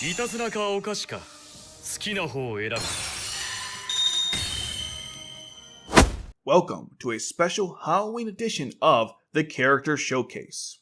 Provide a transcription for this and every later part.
いたずらかお菓子か好きな方を選ぶ Welcome to a special Halloween edition of the Character Showcase.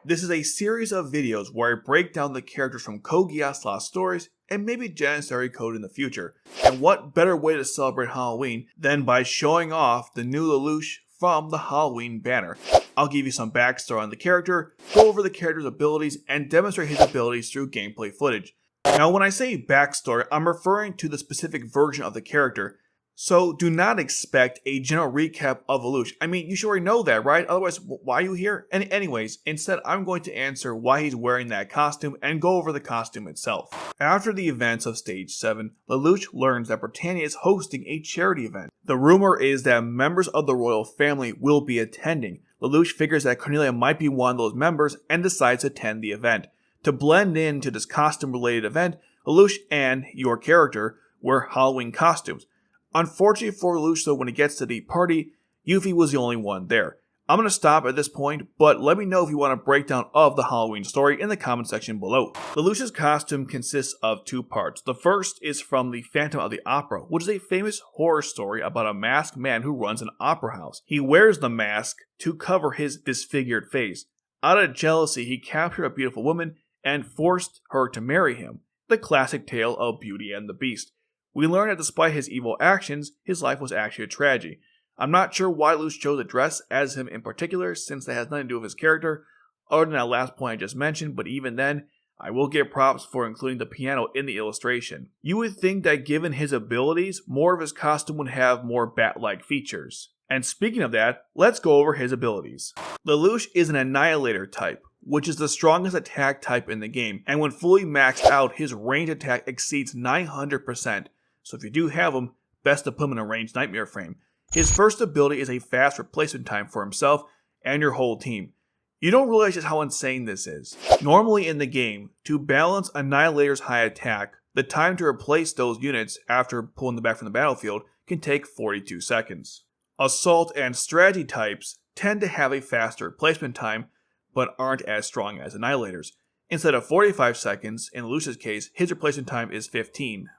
This is a series of videos where I break down the characters from Geass Lost Stories and maybe Janissary Code in the future. And what better way to celebrate Halloween than by showing off the new Lelouch from the Halloween banner. I'll give you some backstory on the character, go over the character's abilities, and demonstrate his abilities through gameplay footage. Now when I say backstory, I'm referring to the specific version of the character, so do not expect a general recap of Lelouch. I mean, you should already know that, right? Otherwise, why are you here? Anyways, instead I'm going to answer why he's wearing that costume and go over the costume itself. After the events of Stage 7, Lelouch learns that Britannia is hosting a charity event. The rumor is that members of the royal family will be attending. Lelouch figures that Cornelia might be one of those members and decides to attend the event. To blend into this costume-related event, Lelouch and your character wear Halloween costumes. Unfortunately for Lelouch though, when he gets to the party, Yuffie was the only one there. I'm going to stop at this point, but let me know if you want a breakdown of the Halloween story in the comment section below. Lelouch's costume consists of two parts. The first is from the Phantom of the Opera, which is a famous horror story about a masked man who runs an opera house. He wears the mask to cover his disfigured face. Out of jealousy, he captured a beautiful woman and forced her to marry him. The classic tale of Beauty and the Beast. We learn that despite his evil actions, his life was actually a tragedy. I'm not sure why Lelouch chose to dress as him in particular, since that has nothing to do with his character, other than that last point I just mentioned, but even then, I will give props for including the piano in the illustration. You would think that given his abilities, more of his costume would have more bat-like features. And speaking of that, let's go over his abilities. Lelouch is an Annihilator type, which is the strongest attack type in the game, and when fully maxed out, his range attack exceeds 900%. So if you do have him, best to put him in a ranged nightmare frame. His first ability is a fast replacement time for himself and your whole team. You don't realize just how insane this is. Normally in the game, to balance Annihilator's high attack, the time to replace those units after pulling them back from the battlefield can take 42 seconds. Assault and strategy types tend to have a faster replacement time, but aren't as strong as Annihilators. Instead of 45 seconds, in Lelouch's case, his replacement time is 15.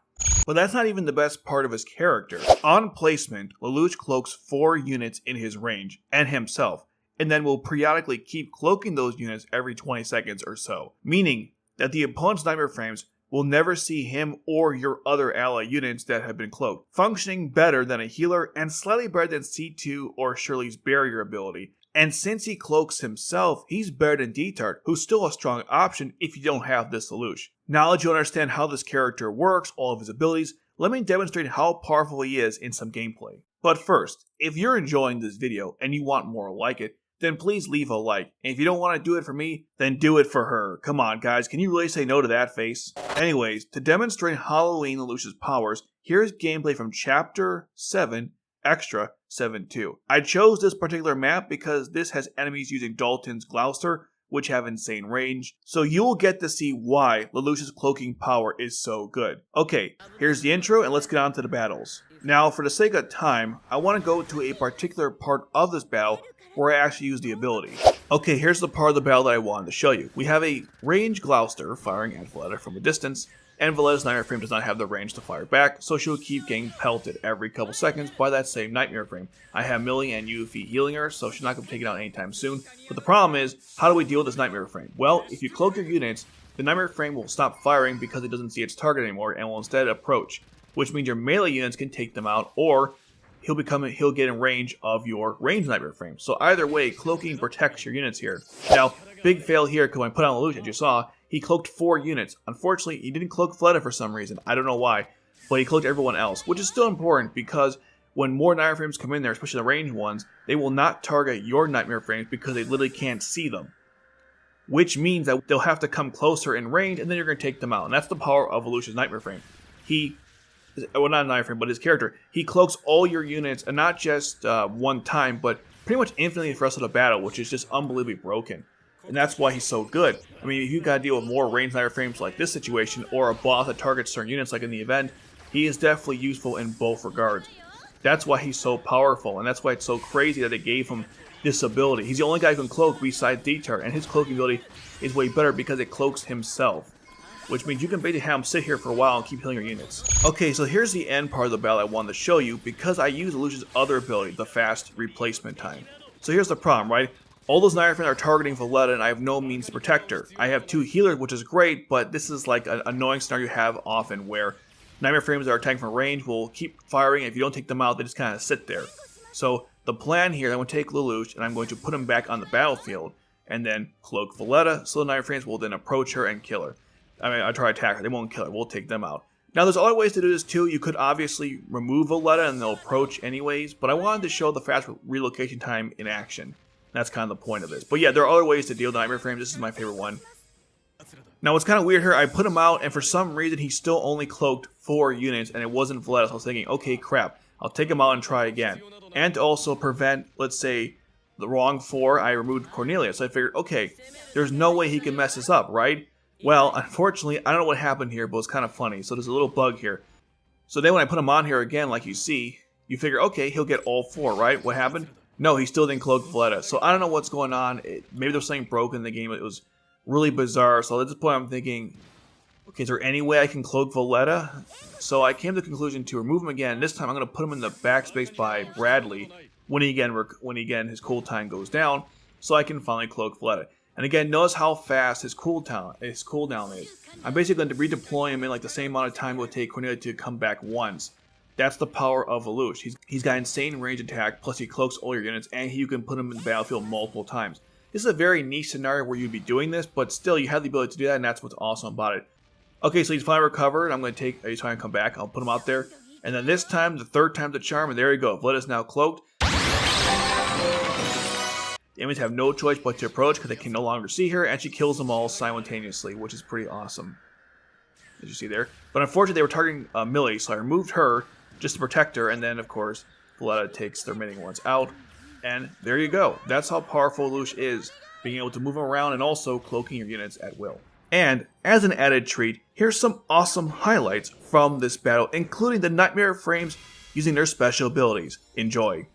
But that's not even the best part of his character. On placement, Lelouch cloaks 4 units in his range, and himself, and then will periodically keep cloaking those units every 20 seconds or so, meaning that the opponent's nightmare frames will never see him or your other ally units that have been cloaked, functioning better than a healer and slightly better than C2 or Shirley's barrier ability. And since he cloaks himself, he's better than D-Tart, who's still a strong option if you don't have this Lelouch. Now that you understand how this character works, all of his abilities, let me demonstrate how powerful he is in some gameplay. But first, if you're enjoying this video and you want more like it, then please leave a like. And if you don't want to do it for me, then do it for her. Come on guys, can you really say no to that face? Anyways, to demonstrate Halloween Lelouch's powers, here's gameplay from Chapter 7, Extra 7-2. I chose this particular map because this has enemies using Dalton's Gloucester, which have insane range, so you'll get to see why Lelouch's cloaking power is so good. Okay, here's the intro and let's get on to the battles. Now, for the sake of time, I want to go to a particular part of this battle where I actually use the ability. Okay, here's the part of the battle that I wanted to show you. We have a ranged Gloucester firing at Valletta from a distance, and Valletta's nightmare frame does not have the range to fire back, so she'll keep getting pelted every couple seconds by that same nightmare frame. I have Millie and Yuffie healing her, so she's not going to take it out anytime soon. But the problem is, how do we deal with this nightmare frame? Well, if you cloak your units, the nightmare frame will stop firing because it doesn't see its target anymore and will instead approach, which means your melee units can take them out, or he'll get in range of your ranged nightmare frame. So either way, cloaking protects your units here. Now, big fail here because when I put on Lelouch, as you saw, he cloaked 4 units. Unfortunately, he didn't cloak Valletta for some reason. I don't know why, but he cloaked everyone else, which is still important because when more nightmare frames come in there, especially the ranged ones, they will not target your nightmare frames because they literally can't see them. Which means that they'll have to come closer in range and then you're going to take them out. And that's the power of Lelouch's nightmare frame. Well, not a nightmare frame, but his character. He cloaks all your units, and not just one time, but pretty much infinitely for the rest of the battle, which is just unbelievably broken. And that's why he's so good. I mean, if you gotta deal with more ranged nightmare frames like this situation, or a boss that targets certain units like in the event, he is definitely useful in both regards. That's why he's so powerful, and that's why it's so crazy that they gave him this ability. He's the only guy who can cloak besides D-Tar, and his cloaking ability is way better because it cloaks himself, which means you can basically have him sit here for a while and keep healing your units. Okay, so here's the end part of the battle I wanted to show you because I use Lelouch's other ability, the fast replacement time. So here's the problem, right? All those Nightmare Frames are targeting Valletta and I have no means to protect her. I have 2 healers, which is great, but this is like an annoying scenario you have often where Nightmare Frames that are attacking from range will keep firing, and if you don't take them out, they just kind of sit there. So the plan here, I'm going to take Lelouch and I'm going to put him back on the battlefield and then cloak Valletta, so the Nightmare Frames will then approach her and kill her. I mean, I try to attack her, they won't kill her, we'll take them out. Now there's other ways to do this too. You could obviously remove Valletta and they'll approach anyways, but I wanted to show the fast relocation time in action. That's kind of the point of this. But yeah, there are other ways to deal with Nightmare Frames. This is my favorite one. Now what's kind of weird here, I put him out and for some reason he still only cloaked 4 units and it wasn't Valletta, so I was thinking, okay, crap, I'll take him out and try again. And to also prevent, let's say, the wrong 4, I removed Cornelia. So I figured, okay, there's no way he can mess this up, right? Well, unfortunately, I don't know what happened here, but it's kind of funny. So there's a little bug here. So then when I put him on here again, like you see, you figure, okay, he'll get all 4, right? What happened? No, he still didn't cloak Valletta. So I don't know what's going on. Maybe there's something broken in the game. It was really bizarre. So at this point, I'm thinking, okay, is there any way I can cloak Valletta? So I came to the conclusion to remove him again. This time I'm going to put him in the backspace by Bradley when again his cooldown goes down, so I can finally cloak Valletta. And again, notice how fast his cooldown is. I'm basically going to redeploy him in like the same amount of time it would take Cornelia to come back once. That's the power of Lelouch. He's got insane range attack, plus he cloaks all your units, and you can put him in the battlefield multiple times. This is a very niche scenario where you'd be doing this, but still you have the ability to do that, and that's what's awesome about it. Okay, so he's finally recovered. I'm going to he's trying to come back. I'll put him out there. And then this time, the 3rd time's the charm, and there you go. Valetta's now cloaked. The enemies have no choice but to approach because they can no longer see her, and she kills them all simultaneously, which is pretty awesome. As you see there. But unfortunately, they were targeting Millie, so I removed her just to protect her, and then, of course, Valletta takes the remaining ones out. And there you go. That's how powerful Lelouch is, being able to move around and also cloaking your units at will. And, as an added treat, here's some awesome highlights from this battle, including the Nightmare Frames using their special abilities. Enjoy!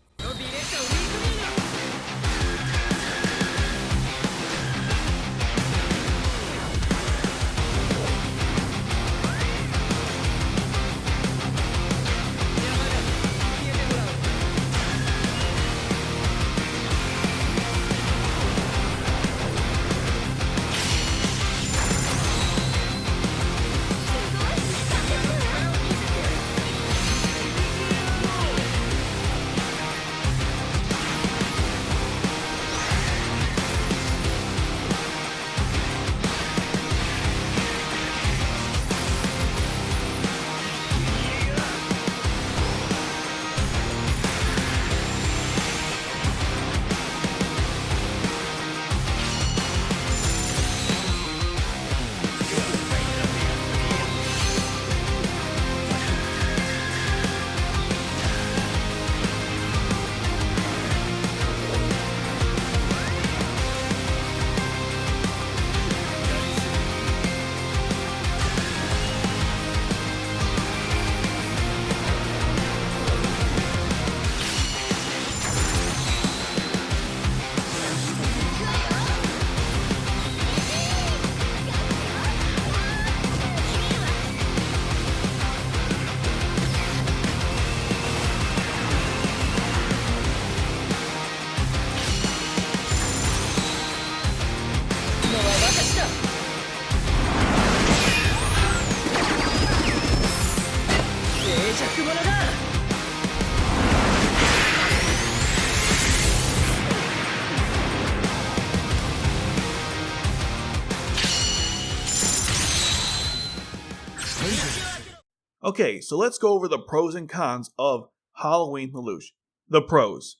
Okay, so let's go over the pros and cons of Halloween Lelouch. The pros.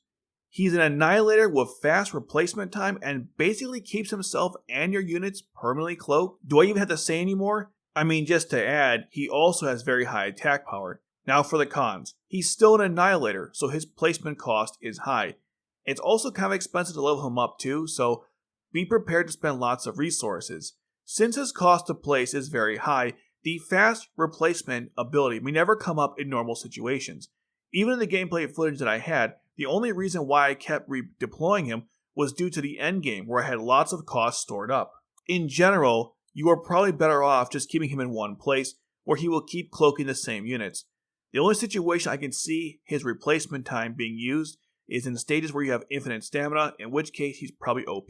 He's an annihilator with fast replacement time and basically keeps himself and your units permanently cloaked. Do I even have to say anymore? I mean, just to add, he also has very high attack power. Now for the cons. He's still an annihilator, so his placement cost is high. It's also kind of expensive to level him up too, so be prepared to spend lots of resources. Since his cost to place is very high, the fast replacement ability may never come up in normal situations. Even in the gameplay footage that I had, The only reason why I kept redeploying him was due to the endgame where I had lots of costs stored up. In general, you are probably better off just keeping him in one place where he will keep cloaking the same units. The only situation I can see his replacement time being used is in stages where you have infinite stamina, in which case he's probably OP,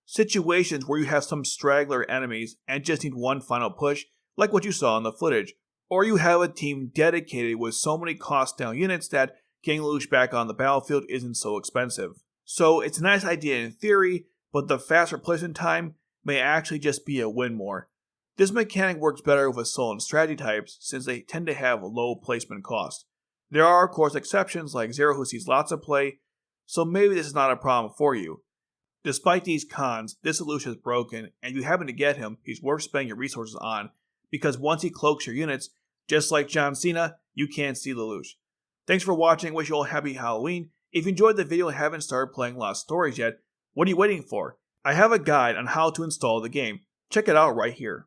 situations where you have some straggler enemies and just need one final push, like what you saw in the footage, or you have a team dedicated with so many cost down units that getting Lelouch back on the battlefield isn't so expensive. So it's a nice idea in theory, but the fast replacement time may actually just be a win more. This mechanic works better with solo and strategy types since they tend to have a low placement cost. There are of course exceptions like Zero who sees lots of play, so maybe this is not a problem for you. Despite these cons, this Lelouch is broken, and if you happen to get him, he's worth spending your resources on, because once he cloaks your units, just like John Cena, you can't see Lelouch. Thanks for watching, wish you all happy Halloween. If you enjoyed the video and haven't started playing Lost Stories yet, what are you waiting for? I have a guide on how to install the game. Check it out right here.